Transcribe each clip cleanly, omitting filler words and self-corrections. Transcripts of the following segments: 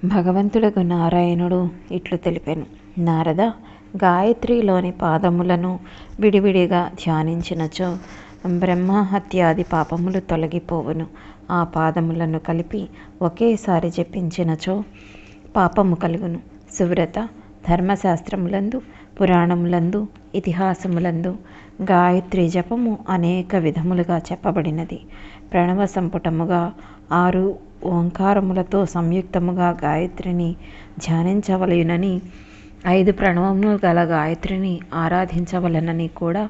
భగవంతుడగు నారాయణుడు ఇట్లు తెలిపెను. నారద, గాయత్రిలోని పాదములను విడివిడిగా ధ్యానించినచో బ్రహ్మహత్యాది పాపములు తొలగిపోవును. ఆ పాదములను కలిపి ఒకేసారి జపించినచో పాపము కలుగును. సువ్రత, ధర్మశాస్త్రములందు, పురాణములందు, ఇతిహాసములందు గాయత్రి జపము అనేక విధములుగా చెప్పబడినది. ప్రణవ సంపుటముగా 6 ఓంకారములతో సంయుక్తముగా గాయత్రిని ధ్యానించవలెనని, 5 ప్రణవములు గల గాయత్రిని ఆరాధించవలెనని కూడా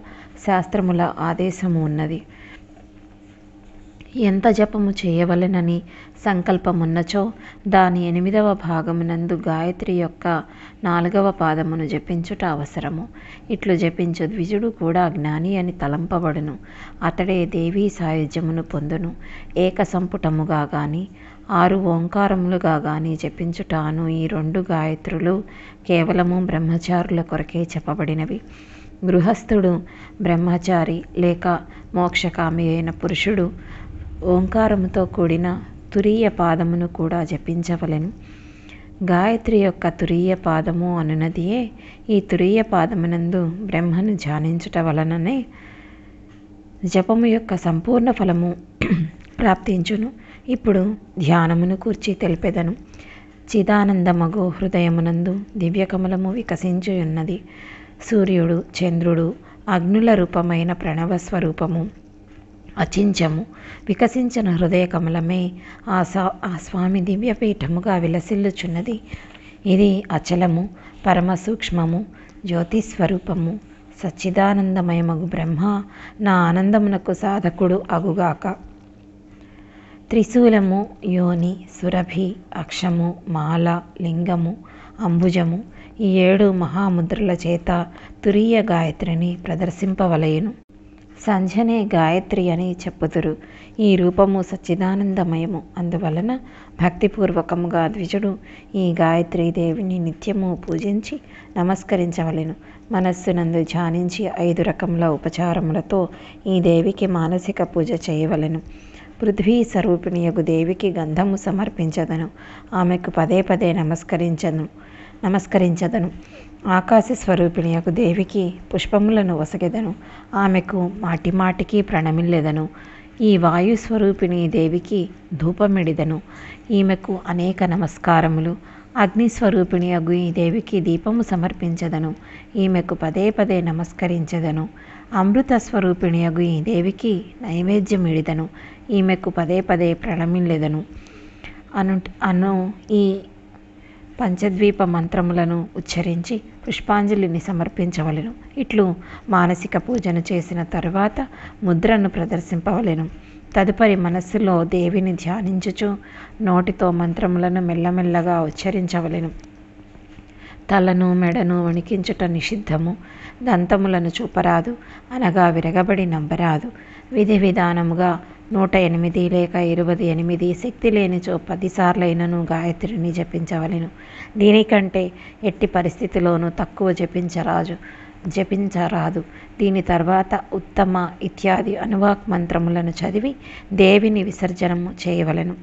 శాస్త్రముల ఆదేశము ఉన్నది. ఎంత జపము చేయవలెనని సంకల్పమున్నచో దాని 8వ భాగమునందు గాయత్రి యొక్క 4వ పాదమును జపించుట అవసరము. ఇట్లు జపించు ద్విజుడు కూడా జ్ఞాని అని తలంపబడును. అతడే దేవీ సాయుధ్యమును పొందును. ఏక సంపుటముగా గాని 6 ఓంకారములుగా గాని జపించుటాను ఈ 2 గాయత్రులు కేవలము బ్రహ్మచారుల కొరకే చెప్పబడినవి. గృహస్థుడు, బ్రహ్మచారి లేక మోక్షకామి అయిన పురుషుడు ఓంకారముతో కూడిన తురీయ పాదమును కూడా జపించవలెను. గాయత్రి యొక్క తురీయ పాదము అనునదియే ఈ తురీయ పాదమునందు బ్రహ్మను ధ్యానించుట వలననే జపము యొక్క సంపూర్ణ ఫలము ప్రాప్తించును. ఇప్పుడు ధ్యానమును కూర్చి తెలిపెదను. చిదానందమగు హృదయమునందు దివ్యకమలము వికసించుయున్నది. సూర్యుడు, చంద్రుడు, అగ్నుల రూపమైన ప్రణవ స్వరూపము అచించము వికసించిన హృదయ కమలమే ఆ స్వామి దివ్యపీఠముగా విలసిల్లుచున్నది. ఇది అచలము, పరమ సూక్ష్మము, జ్యోతిస్వరూపము, సచ్చిదానందమయమగు బ్రహ్మ నా ఆనందమునకు సాధకుడు అగుగాక. త్రిశూలము, యోని, సురభి, అక్షము, మాల, లింగము, అంబుజము ఈ 7 మహాముద్రల చేత తురీయ గాయత్రిని ప్రదర్శింపవలయును. సంధ్యనే గాయత్రి అని చెప్పుదురు. ఈ రూపము సచ్చిదానందమయము. అందువలన భక్తిపూర్వకముగా ద్విజుడు ఈ గాయత్రీ దేవిని నిత్యము పూజించి నమస్కరించవలెను. మనస్సునందు ధ్యానించి 5 రకముల ఉపచారములతో ఈ దేవికి మానసిక పూజ చేయవలెను. పృథ్వీ స్వరూపిణియగు దేవికి గంధము సమర్పించదను. ఆమెకు పదే పదే నమస్కరించదను. ఆకాశ స్వరూపిణియగు దేవికి పుష్పములను వసగెదను. ఆమెకు మాటిమాటికి ప్రణమిల్లెదను. ఈ వాయు స్వరూపిణి దేవికి ధూపమిడిదను. ఈమెకు అనేక నమస్కారములు. అగ్నిస్వరూపిణియగు ఈ దేవికి దీపము సమర్పించదను. ఈమెకు పదే పదే నమస్కరించదను. అమృత స్వరూపిణియగు ఈ దేవికి నైవేద్యమిడిదను. ఈమెకు పదే పదే ప్రణమిల్లెదను అను ఈ పంచద్వీప మంత్రములను ఉచ్చరించి పుష్పాంజలిని సమర్పించవలెను. ఇట్లు మానసిక పూజను చేసిన తరువాత ముద్రను ప్రదర్శింపవలెను. తదుపరి మనస్సులో దేవిని ధ్యానించుచు నోటితో మంత్రములను మెల్లమెల్లగా ఉచ్చరించవలెను. తలను మెడను వణికించుట నిషిద్ధము. దంతములను చూపరాదు, అనగా విరగబడి నవ్వరాదు. విధి విధానముగా 108 లేక 28 శక్తి లేనిచో 10 సార్లైనను గాయత్రిని జపించవలెను. దీనికంటే ఎట్టి పరిస్థితిలోనూ తక్కువ జపించరాదు. దీని తర్వాత ఉత్తమ ఇత్యాది అనువాక్ మంత్రములను చదివి దేవిని విసర్జనము చేయవలెను.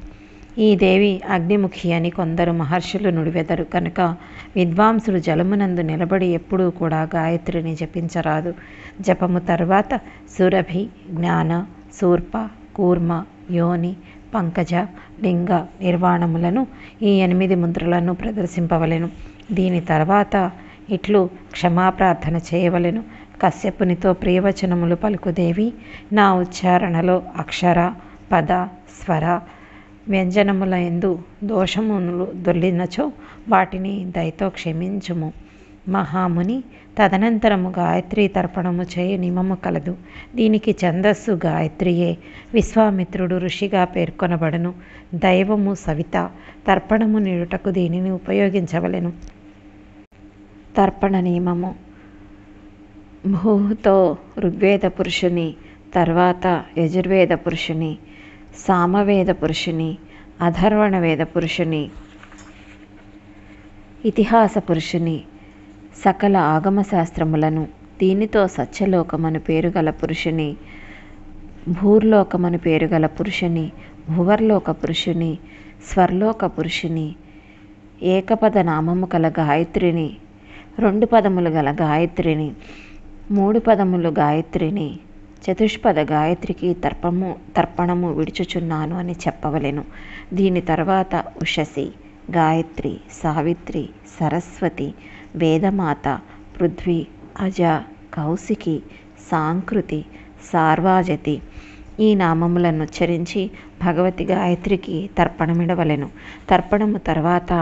ఈ దేవి అగ్నిముఖి అని కొందరు మహర్షులు నుడివెదరు కనుక విద్వాంసులు జలమునందు నిలబడి ఎప్పుడూ కూడా గాయత్రిని జపించరాదు. జపము తర్వాత సురభి, జ్ఞాన, శూర్ప, కూర్మ, యోని, పంకజ, లింగ నిర్వాణములను ఈ 8 ముద్రలను ప్రదర్శింపవలెను. దీని తర్వాత ఇట్లు క్షమాప్రార్థన చేయవలెను. కశ్యపునితో ప్రియవచనములు పలుకుదేవి, నా ఉచ్చారణలో అక్షర, పద, స్వర, వ్యంజనముల యందు దోషములు దొర్లినచో వాటిని దయతో క్షమించుము. మహాముని తదనంతరము గాయత్రీ తర్పణము చేయ నియమము కలదు. దీనికి ఛందస్సు గాయత్రియే. విశ్వామిత్రుడు ఋషిగా పేర్కొనబడును. దైవము సవిత. తర్పణము నీడుటకు దీనిని ఉపయోగించవలెను. తర్పణ నియమము: భూతో ఋగ్వేద పురుషుని, తర్వాత యజుర్వేద పురుషుని, సామవేద పురుషుని, అథర్వణ వేద పురుషుని, ఇతిహాస పురుషుని, సకల ఆగమశాస్త్రములను, దీనితో సత్యలోకమను పేరుగల పురుషుని, భూర్లోకమను పేరుగల పురుషుని, భువర్లోక పురుషుని, స్వర్లోక పురుషుని, ఏకపద నామము కల గాయత్రిని, 2 పదములు గల గాయత్రిని, 3 పదములు గాయత్రిని, చతుష్పద గాయత్రికి తర్పణము విడుచుచున్నాను అని చెప్పవలెను. దీని తర్వాత ఉషసి, గాయత్రి, సావిత్రి, సరస్వతి, వేదమాత, పృథ్వీ, అజ, కౌశికి, సాంకృతి, సార్వాజతి ఈ నామములను ఉచ్చరించి భగవతి గాయత్రికి తర్పణమిడవలెను. తర్పణము తర్వాత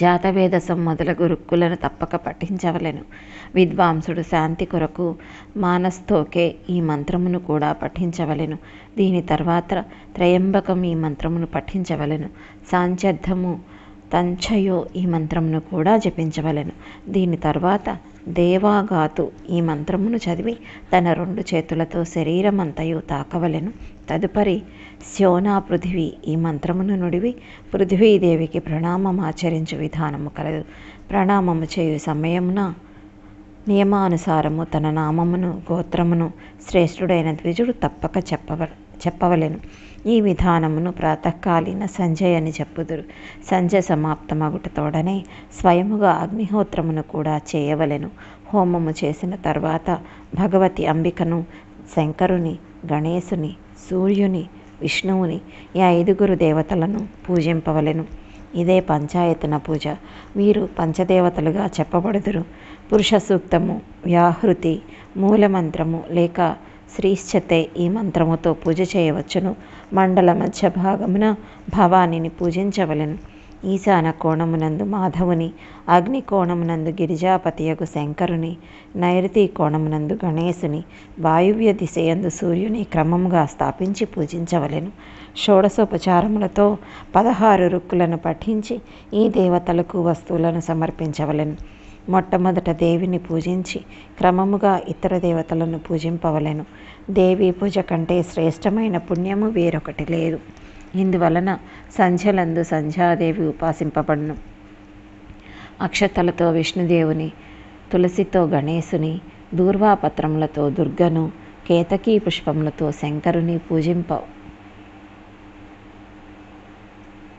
జాతవేదసం మొదలగు రుక్కులను తప్పక పఠించవలెను. విద్వాంసుడు శాంతి కొరకు మానస్తోకే ఈ మంత్రమును కూడా పఠించవలెను. దీని తర్వాత త్రయంబకం ఈ మంత్రమును పఠించవలెను. సాంచర్థము తంచయో ఈ మంత్రమును కూడా జపించవలెను. దీని తర్వాత దేవాగాతు ఈ మంత్రమును చదివి తన 2 చేతులతో శరీరమంతయు తాకవలెను. తదుపరి శోనా పృథివీ ఈ మంత్రమును నుడివి పృథ్వీదేవికి ప్రణామమాచరించు విధానము కలదు. ప్రణామము చేయు సమయమున నియమానుసారము తన నామమును, గోత్రమును శ్రేష్ఠుడైన ద్విజుడు తప్పక చెప్పవలెను. ఈ విధానమును ప్రాతకాలీన సంజయ్ అని చెప్పుదురు. సంజయ్ సమాప్తమగుటతోడనే స్వయముగా అగ్నిహోత్రమును కూడా చేయవలెను. హోమము చేసిన తర్వాత భగవతి అంబికను, శంకరుని, గణేశుని, సూర్యుని, విష్ణువుని ఈ 5 దేవతలను పూజింపవలెను. ఇదే పంచాయతన పూజ. వీరు పంచదేవతలుగా చెప్పబడుదురు. పురుష సూక్తము, వ్యాహృతి, మూలమంత్రము లేక శ్రీశ్చతే ఈ మంత్రముతో పూజ చేయవచ్చును. మండల మధ్య భాగమున భవానిని పూజించవలెను. ఈశాన కోణమునందు మాధవుని, అగ్ని కోణమునందు గిరిజాపతియగు శంకరుని, నైరుతి కోణమునందు గణేశుని, వాయువ్య దిశయందు సూర్యుని క్రమముగా స్థాపించి పూజించవలెను. షోడశోపచారములతో 16 రుక్కులను పఠించి ఈ దేవతలకు వస్తువులను సమర్పించవలెను. మొట్టమొదట దేవిని పూజించి క్రమముగా ఇతర దేవతలను పూజింపవలెను. దేవీ పూజ కంటే శ్రేష్టమైన పుణ్యము వేరొకటి లేదు. ఇందువలన సంధ్యలందు సంధ్యాదేవి ఉపాసింపబడును. అక్షతలతో విష్ణుదేవుని, తులసితో గణేశుని, దూర్వాపత్రములతో దుర్గను, కేతకీ పుష్పములతో శంకరుని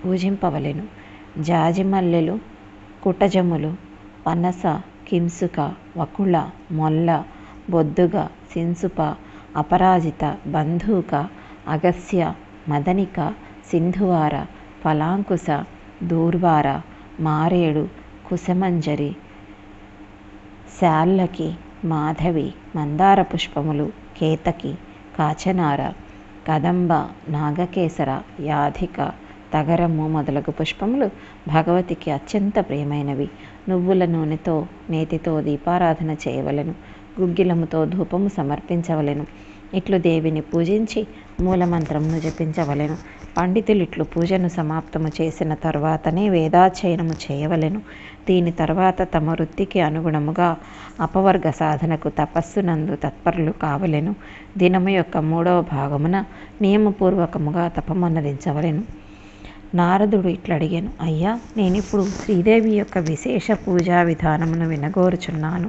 పూజింపవలెను. జాజిమల్లెలు, కుటజములు, పనస, కింసుక, వకుళ, మొల్ల, బొద్దుగ, సిన్సుప, అపరాజిత, బంధూక, అగస్య, మదనిక, సింధువార, ఫలాంకుశ, దూర్వార, మారేడు, కుశమంజరి, శాల్లకి, మాధవి, మందార పుష్పములు, కేతకి, కాచనార, కదంబ, నాగకేసర, యాధిక, తగరము మొదలగు పుష్పములు భగవతికి అత్యంత ప్రియమైనవి. నువ్వుల నూనెతో, నేతితో దీపారాధన చేయవలెను. గుగ్గిలముతో ధూపము సమర్పించవలెను. ఇట్లు దేవిని పూజించి మూలమంత్రమును జపించవలెను. పండితులు ఇట్లు పూజను సమాప్తము చేసిన తరువాతనే వేదాధ్యయనము చేయవలెను. దీని తర్వాత తమ వృత్తికి అనుగుణముగా అపవర్గ సాధనకు తపస్సునందు తత్పరులు కావలెను. దినము యొక్క 3వ భాగమున నియమపూర్వకముగా తపమనరించవలెను. నారదుడు ఇట్లడిగాను, అయ్యా, నేనిప్పుడు శ్రీదేవి యొక్క విశేష పూజా విధానమును వినగోరుచున్నాను.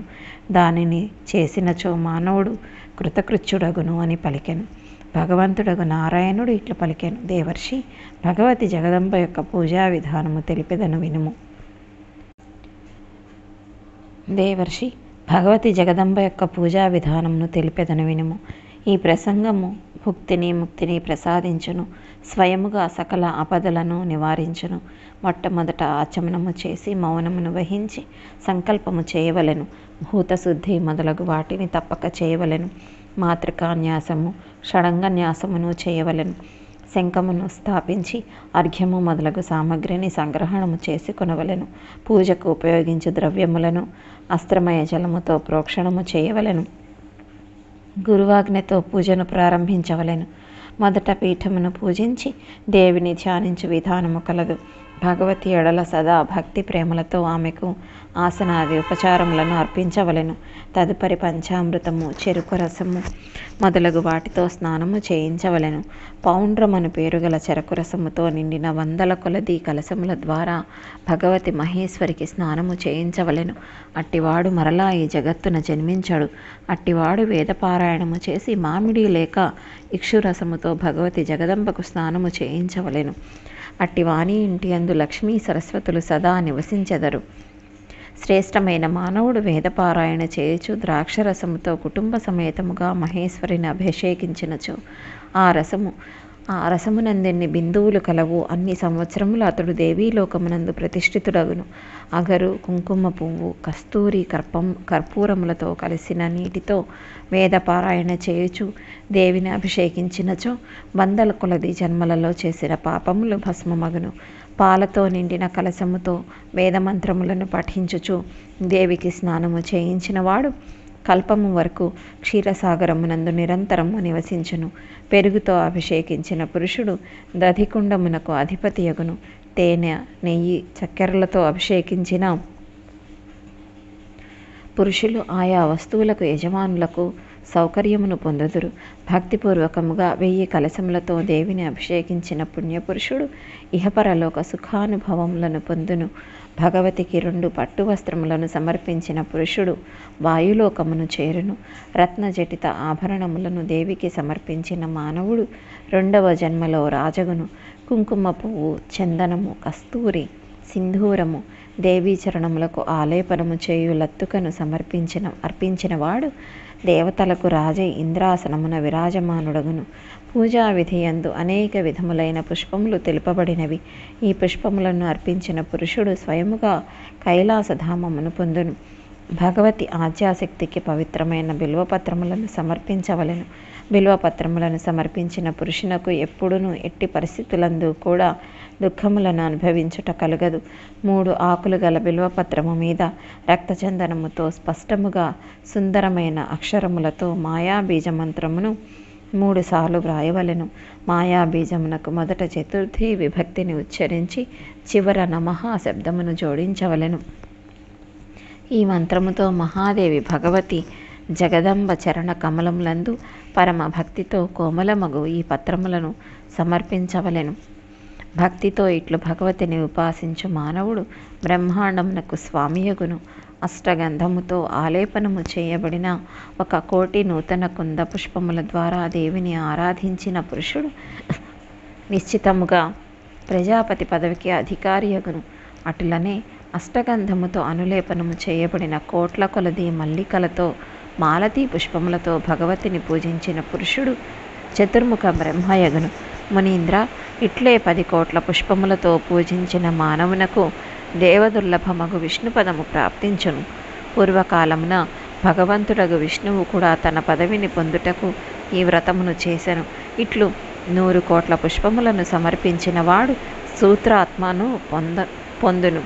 దానిని చేసినచో మానవుడు కృతకృత్యుడగును అని పలికెను. భగవంతుడగు నారాయణుడు ఇట్లు పలికెను, దేవర్షి, భగవతి జగదంబ యొక్క పూజా విధానము తెలిపెదను వినుము. దేవర్షి, భగవతి జగదంబ యొక్క పూజా విధానమును తెలిపెదను వినుము. ఈ ప్రసంగము భుక్తిని, ముక్తిని ప్రసాదించును. స్వయముగా సకల ఆపదలను నివారించును. మొట్టమొదట ఆచమనము చేసి మౌనమును వహించి సంకల్పము చేయవలెను. భూతశుద్ధి మొదలగు వాటిని తప్పక చేయవలెను. మాతృకాన్యాసము, షడంగన్యాసమును చేయవలెను. శంఖమును స్థాపించి అర్ఘ్యము మొదలగు సామగ్రిని సంగ్రహణము చేసి కొనవలెను. పూజకు ఉపయోగించు ద్రవ్యములను అస్త్రమయ జలముతో ప్రోక్షణము చేయవలెను. గురువాజ్ఞతో పూజను ప్రారంభించవలెను. మొదట పీఠమును పూజించి దేవిని ధ్యానించు విధానము కలదు. భగవతి ఎడల సదా భక్తి ప్రేమలతో ఆమెకు ఆసనాది ఉపచారములను అర్పించవలెను. తదుపరి పంచామృతము, చెరుకు రసము మొదలగు వాటితో స్నానము చేయించవలెను. పౌండ్రమను పేరుగల చెరకు రసముతో నిండిన 100 కొలది కలశముల ద్వారా భగవతి మహేశ్వరికి స్నానము చేయించవలెను. అట్టివాడు మరలా ఈ జగత్తున జన్మించడు. అట్టివాడు వేదపారాయణము చేసి మామిడి లేక ఇక్షురసముతో భగవతి జగదంబకు స్నానము చేయించవలెను. అట్టి వాణి ఇంటి అందు లక్ష్మీ సరస్వతులు సదా నివసించెదరు. శ్రేష్టమైన మానవుడు వేదపారాయణ చేయుచు ద్రాక్షరసముతో కుటుంబ సమేతముగా మహేశ్వరిని అభిషేకించినచో ఆ రసమునందెన్ని బిందువులు కలవు అన్ని సంవత్సరములు అతడు దేవీలోకమునందు ప్రతిష్ఠితుడగును. అగరు, కుంకుమ పువ్వు, కస్తూరి, కర్పూరములతో కలిసిన నీటితో వేదపారాయణ చేయుచు దేవిని అభిషేకించినచో వందల కొలది జన్మలలో చేసిన పాపములు భస్మమగును. పాలతో నిండిన కలశముతో వేదమంత్రములను పఠించుచు దేవికి స్నానము చేయించినవాడు కల్పము వరకు క్షీరసాగరమునందు నిరంతరము నివసించును. పెరుగుతో అభిషేకించిన పురుషుడు దధికుండమునకు అధిపతియగును. తేనె, నెయ్యి, చక్కెరలతో అభిషేకించిన పురుషులు ఆయా వస్తువులకు యజమానులకు సౌకర్యమును పొందుదురు. భక్తిపూర్వకముగా 1000 కలశములతో దేవిని అభిషేకించిన పుణ్యపురుషుడు ఇహపరలోక సుఖానుభవములను పొందును. భగవతికి 2 పట్టు వస్త్రములను సమర్పించిన పురుషుడు వాయులోకమును చేరును. రత్నజటిత ఆభరణములను దేవికి సమర్పించిన మానవుడు 2వ జన్మలో రాజగును. కుంకుమ పువ్వు, చందనము, కస్తూరి, సింధూరము, దేవీ చరణములకు ఆలేపనము చేయు లత్తుకను అర్పించినవాడు దేవతలకు రాజై ఇంద్రాసనమున విరాజమానుడగును. పూజా విధియందు అనేక విధములైన పుష్పములు తెలుపబడినవి. ఈ పుష్పములను అర్పించిన పురుషుడు స్వయముగా కైలాసధామమును పొందును. భగవతి ఆద్యాశక్తికి పవిత్రమైన బిల్వపత్రములను సమర్పించవలెను. బిల్వపత్రములను సమర్పించిన పురుషునకు ఎప్పుడునూ ఎట్టి పరిస్థితులందు కూడా దుఃఖములను అనుభవించుట కలుగదు. 3 ఆకులు గల బిల్వపత్రము మీద రక్తచందనముతో స్పష్టముగా సుందరమైన అక్షరములతో మాయాబీజమంత్రమును 3 సార్లు వ్రాయవలెను. మాయాబీజమునకు మొదట చతుర్థి విభక్తిని ఉచ్చరించి చివర నమః శబ్దమును జోడించవలెను. ఈ మంత్రముతో మహాదేవి భగవతి జగదంబ చరణ కమలములందు పరమ భక్తితో కోమలమగు ఈ పత్రములను సమర్పించవలెను. భక్తితో ఇట్లు భగవతిని ఉపాసించు మానవుడు బ్రహ్మాండమునకు స్వామియగును. అష్టగంధముతో ఆలేపనము చేయబడిన 1,000,000 నూతన కుంద పుష్పముల ద్వారా దేవిని ఆరాధించిన పురుషుడు నిశ్చితముగా ప్రజాపతి పదవికి అధికారియగును. అటులనే అష్టగంధముతో అనులేపనము చేయబడిన 1,00,00,000 కొలది మల్లికలతో మాలతీ పుష్పములతో భగవతిని పూజించిన పురుషుడు చతుర్ముఖ బ్రహ్మయగును. మునీంద్ర, ఇట్లే 10,00,00,000 పుష్పములతో పూజించిన మానవునకు దేవదుర్లభమగు విష్ణుపదము ప్రాప్తించును. పూర్వకాలమున భగవంతుడగు విష్ణువు కూడా తన పదవిని పొందుటకు ఈ వ్రతమును చేసెను. ఇట్లు 100,00,00,000 పుష్పములను సమర్పించిన వాడు సూత్రాత్మను పొందును.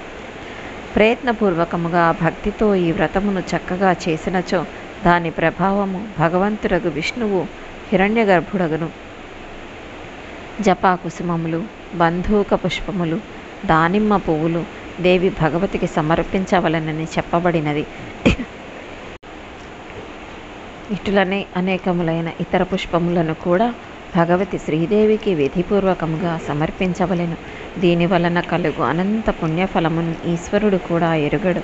ప్రయత్నపూర్వకముగా భక్తితో ఈ వ్రతమును చక్కగా చేసినచో దాని ప్రభావము భగవంతుడగు విష్ణువు హిరణ్యగర్భుడగును. జపాకుసుమములు, బంధూక పుష్పములు, దానిమ్మ పువ్వులు దేవి భగవతికి సమర్పించవలనని చెప్పబడినది. ఇటులనే అనేకములైన ఇతర పుష్పములను కూడా భగవతి శ్రీదేవికి విధిపూర్వకముగా సమర్పించవలెను. దీనివలన కలుగు అనంత పుణ్యఫలమును ఈశ్వరుడు కూడా ఎరుగడు.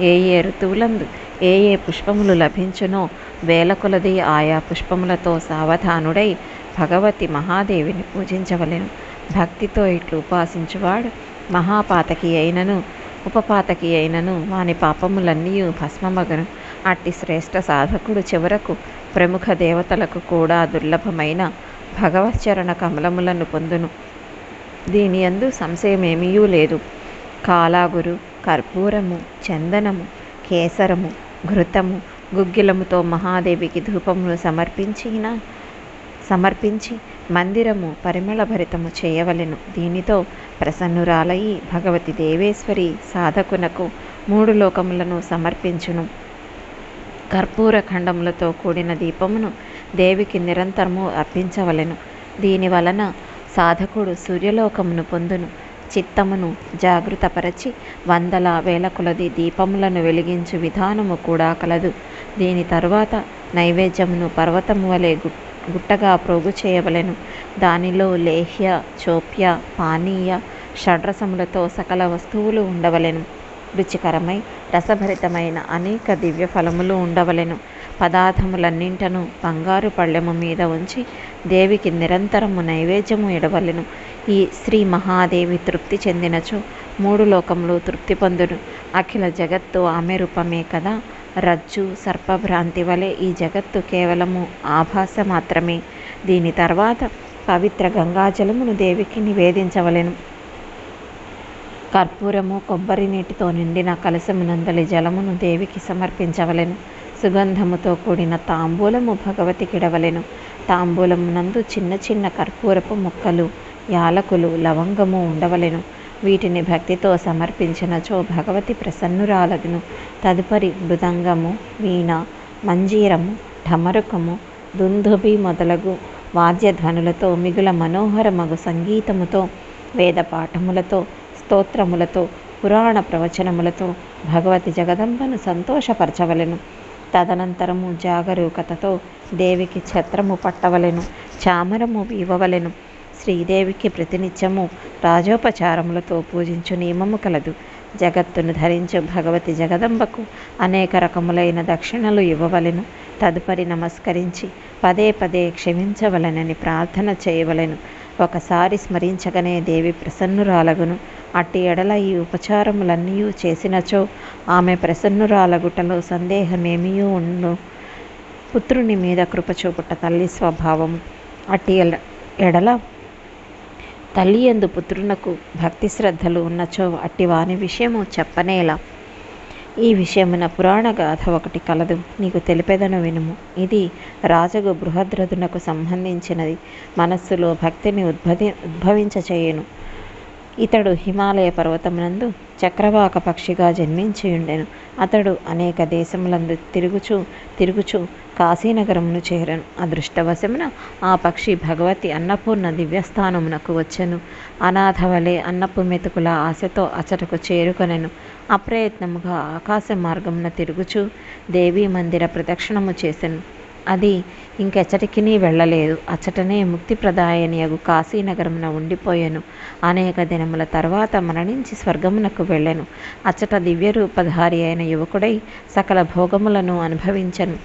ఏ ఋతువులందు ఏ పుష్పములు లభించునో 1000 కొలది ఆయా పుష్పములతో సావధానుడై భగవతి మహాదేవిని పూజించవలెను. భక్తితో ఇట్లు ఉపాసించువాడు మహాపాతకి అయినను ఉపపాతకి అయినను వాని పాపములన్నీ భస్మమగను. అట్టి శ్రేష్ఠ సాధకుడు చివరకు ప్రముఖ దేవతలకు కూడా దుర్లభమైన భగవచ్చరణ కమలములను పొందును. దీని యందు సంశయమేమీయూ లేదు. కాలాగురు, కర్పూరము, చందనము, కేసరము, ఘృతము, గుగ్గిలముతో మహాదేవికి ధూపమును సమర్పించి మందిరము పరిమళభరితము చేయవలెను. దీనితో ప్రసన్నురాలయి భగవతి దేవేశ్వరి సాధకునకు 3 లోకములను సమర్పించును. కర్పూర ఖండములతో కూడిన దీపమును దేవికి నిరంతరము అర్పించవలెను. దీని వలన సాధకుడు సూర్యలోకమును పొందును. చిత్తమును జాగృతపరచి 100,000 కొలది దీపములను వెలిగించు విధానము కూడా కలదు. దీని తరువాత నైవేద్యమును పర్వతము వలె గుట్టగా ప్రోగు చేయవలెను. దానిలో లేహ్య, చోప్య, పానీయ, షడ్రసములతో సకల వస్తువులు ఉండవలెను. రుచికరమై రసభరితమైన అనేక దివ్య ఫలములు ఉండవలెను. పదార్థములన్నింటను బంగారు పళ్ళెము మీద ఉంచి దేవికి నిరంతరము నైవేద్యము ఎడవలెను. ఈ శ్రీ మహాదేవి తృప్తి చెందినచో 3 లోకములు తృప్తి పొందును. అఖిల జగత్తు ఆమె రూపమే కదా. రజ్జు సర్పభ్రాంతి వలె ఈ జగత్తు కేవలము ఆభాస మాత్రమే. దీని తర్వాత పవిత్ర గంగాజలమును దేవికి నివేదించవలెను. కర్పూరము కొబ్బరి నీటితో నిండిన కలశమునందలి జలమును దేవికి సమర్పించవలెను. సుగంధముతో కూడిన తాంబూలము భగవతికిడవలెను. తాంబూలమునందు చిన్న చిన్న కర్పూరపు ముక్కలు, యాలకులు, లవంగము ఉండవలెను. వీటిని భక్తితో సమర్పించినచో భగవతి ప్రసన్నురాలగును. తదుపరి మృదంగము, వీణ, మంజీరము, ఢమరుకము, దుందుభి మొదలగు వాద్యధ్వనులతో మిగుల మనోహరమగు సంగీతముతో, వేద పాఠములతో, స్తోత్రములతో, పురాణ ప్రవచనములతో భగవతి జగదంబను సంతోషపరచవలెను. తదనంతరము జాగరూకతతో దేవికి ఛత్రము పట్టవలెను, చామరము వీవవలెను. శ్రీదేవికి ప్రతినిత్యము రాజోపచారములతో పూజించు నియమము కలదు. జగత్తును ధరించు భగవతి జగదంబకు అనేక రకములైన దక్షిణలు ఇవ్వవలెను. తదుపరి నమస్కరించి పదే పదే క్షమించవలెనని ప్రార్థన చేయవలెను. ఒకసారి స్మరించగనే దేవి ప్రసన్నురాలగును. అట్టి ఎడల ఈ ఉపచారములన్నీ చేసినచో ఆమె ప్రసన్నురాలగుటలో సందేహమేమియూ ఉండు. పుత్రుని మీద కృపచూపుట తల్లి స్వభావము. అట్టి ఎడల తల్లి యందు పుత్రునకు భక్తి శ్రద్ధలు ఉన్నచో అట్టి వాని విషయము చెప్పనేలా. ఈ విషయమున పురాణ గాథ ఒకటి కలదు, నీకు తెలిపెదను వినుము. ఇది రాజగు బృహద్రథునకు సంబంధించినది. మనస్సులో భక్తిని ఉద్భవించచేయును. ఇతడు హిమాలయ పర్వతమునందు చక్రవాక పక్షిగా జన్మించియుండెను. అతడు అనేక దేశములందు తిరుగుచు కాశీనగరమును చేరను. అదృష్టవశమున ఆ పక్షి భగవతి అన్నపూర్ణ దివ్యస్థానమునకు వచ్చెను. అనాథ వలె అన్నపు మెతుకుల ఆశతో అచటకు చేరుకొనెను. అప్రయత్నముగా ఆకాశ మార్గమున తిరుగుచు దేవీ మందిర ప్రదక్షిణము చేసెను. అది ఇంకెచ్చటికినీ వెళ్ళలేదు. అచ్చటనే ముక్తిప్రదాయనియగు కాశీనగరమున ఉండిపోయెను. అనేక దినముల తర్వాత మరణించి స్వర్గమునకు వెళ్ళెను. అచ్చట దివ్యరూపధారి అయిన యువకుడై సకల భోగములను అనుభవించెను.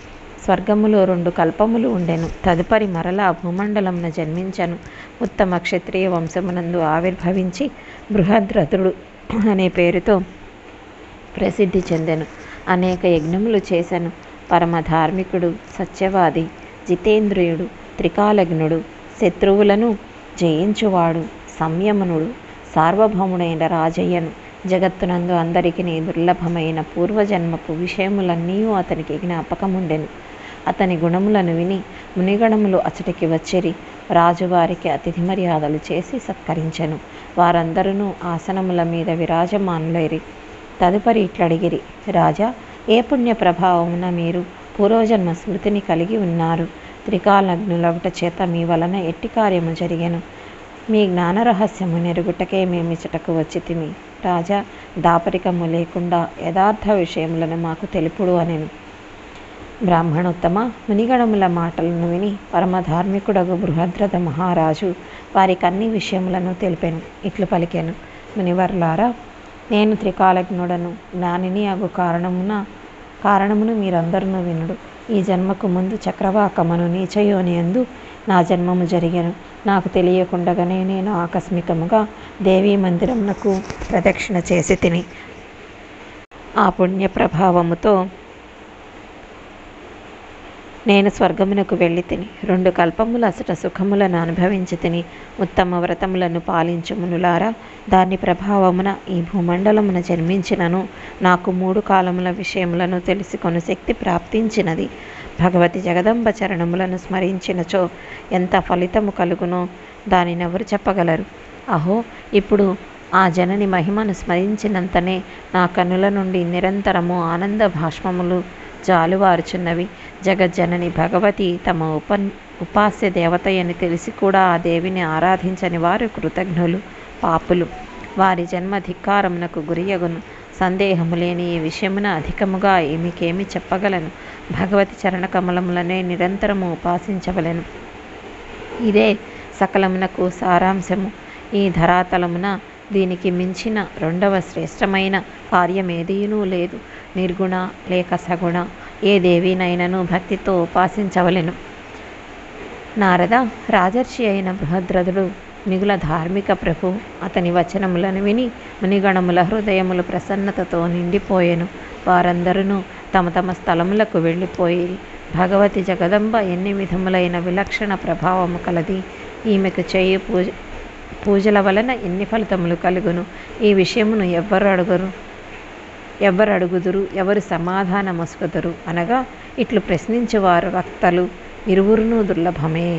స్వర్గములో 2 కల్పములు ఉండెను. తదుపరి మరలా భూమండలమున జన్మించెను. ఉత్తమ క్షత్రియ వంశమునందు ఆవిర్భవించి బృహద్రథుడు అనే పేరుతో ప్రసిద్ధి చెందెను. అనేక యజ్ఞములు చేసెను. పరమ ధార్మికుడు, సత్యవాది, జితేంద్రియుడు, త్రికాలజ్ఞుడు, శత్రువులను జయించువాడు, సంయమనుడు, సార్వభౌముడైన రాజయ్యను. జగత్తునందు అందరికీ దుర్లభమైన పూర్వజన్మపు విషయములన్నీ అతనికి జ్ఞాపకముండెను. అతని గుణములను విని మునిగణములు అచటికి వచ్చిరి. రాజువారికి అతిథి మర్యాదలు చేసి సత్కరించెను. వారందరూ ఆసనముల మీద విరాజమానులైరి. తదుపరి ఇట్లడిగిరి, రాజా, ఏ పుణ్య ప్రభావమున మీరు పూర్వజన్మ స్మృతిని కలిగి ఉన్నారు? త్రికాలజ్ఞులవుట చేత మీ వలన ఎట్టి కార్యము జరిగెను? మీ జ్ఞాన రహస్యము నెరుగుటకే మేమిచటకు వచ్చితిమి. రాజా, దాపరికము లేకుండా యథార్థ విషయములను మాకు తెలుపుడు అనెను. బ్రాహ్మణోత్తమ, మునిగణముల మాటలను విని పరమధార్మికుడగు బృహద్రథ మహారాజు వారికన్ని విషయములను తెలిపెను. ఇట్లు పలికెను, మునివర్లారా, నేను త్రికాలజ్ఞుడను, జ్ఞానిని అగు కారణమును మీరందరూ వినుడు. ఈ జన్మకు ముందు చక్రవాకమను నీచయోనియందు నా జన్మము జరిగెను. నాకు తెలియకుండగానే నేను ఆకస్మికముగా దేవీ మందిరమునకు ప్రదక్షిణ చేసి తిని ఆ పుణ్య ప్రభావముతో నేను స్వర్గమునకు వెళ్ళి తిని 2 కల్పముల అసట సుఖములను అనుభవించి తిని. ఉత్తమ వ్రతములను పాలించు మునులారా, దాని ప్రభావమున ఈ భూమండలమున జన్మించినను నాకు 3 కాలముల విషయములను తెలుసుకొను శక్తి ప్రాప్తించినది. భగవతి జగదంబ చరణములను స్మరించినచో ఎంత ఫలితము కలుగునో దానినెవరు చెప్పగలరు? అహో, ఇప్పుడు ఆ జనని మహిమను స్మరించినంతనే నా కన్నుల నుండి నిరంతరము ఆనంద భాష్మములు జాలువారుచున్నవి. జగజ్జనని భగవతి తమ ఉపాస్య దేవతయని తెలిసి కూడా ఆ దేవిని ఆరాధించని వారు కృతజ్ఞులు, పాపులు. వారి జన్మ ధిక్కారమునకు గురియగును. సందేహము లేని ఈ విషయమున అధికముగా మీకేమి చెప్పగలను? భగవతి చరణకమలములనే నిరంతరము ఉపాసించవలెను. ఇదే సకలమునకు సారాంశము. ఈ ధరాతలమున దీనికి మించిన 2వ శ్రేష్టమైన కార్యమేదీనూ లేదు. నిర్గుణ లేక సగుణ ఏ దేవినైనను భక్తితో ఉపాసించవలెను. నారద, రాజర్షి అయిన బృహద్రథుడు మిగుల ధార్మిక ప్రభు అతని వచనములను విని మునిగణముల హృదయములు ప్రసన్నతతో నిండిపోయెను. వారందరూ తమ తమ స్థలములకు వెళ్ళిపోయి, భగవతి జగదంబ ఎన్ని విధములైన విలక్షణ ప్రభావము కలది, ఈమెకు చేయు పూజల వలన ఎన్ని ఫలితములు కలుగును, ఈ విషయమును ఎవ్వరు అడుగుదురు, ఎవరు సమాధానమొసగుదురు అనగా ఇట్లు ప్రశ్నించువారు వక్తలు ఇరువురునూ దుర్లభమే.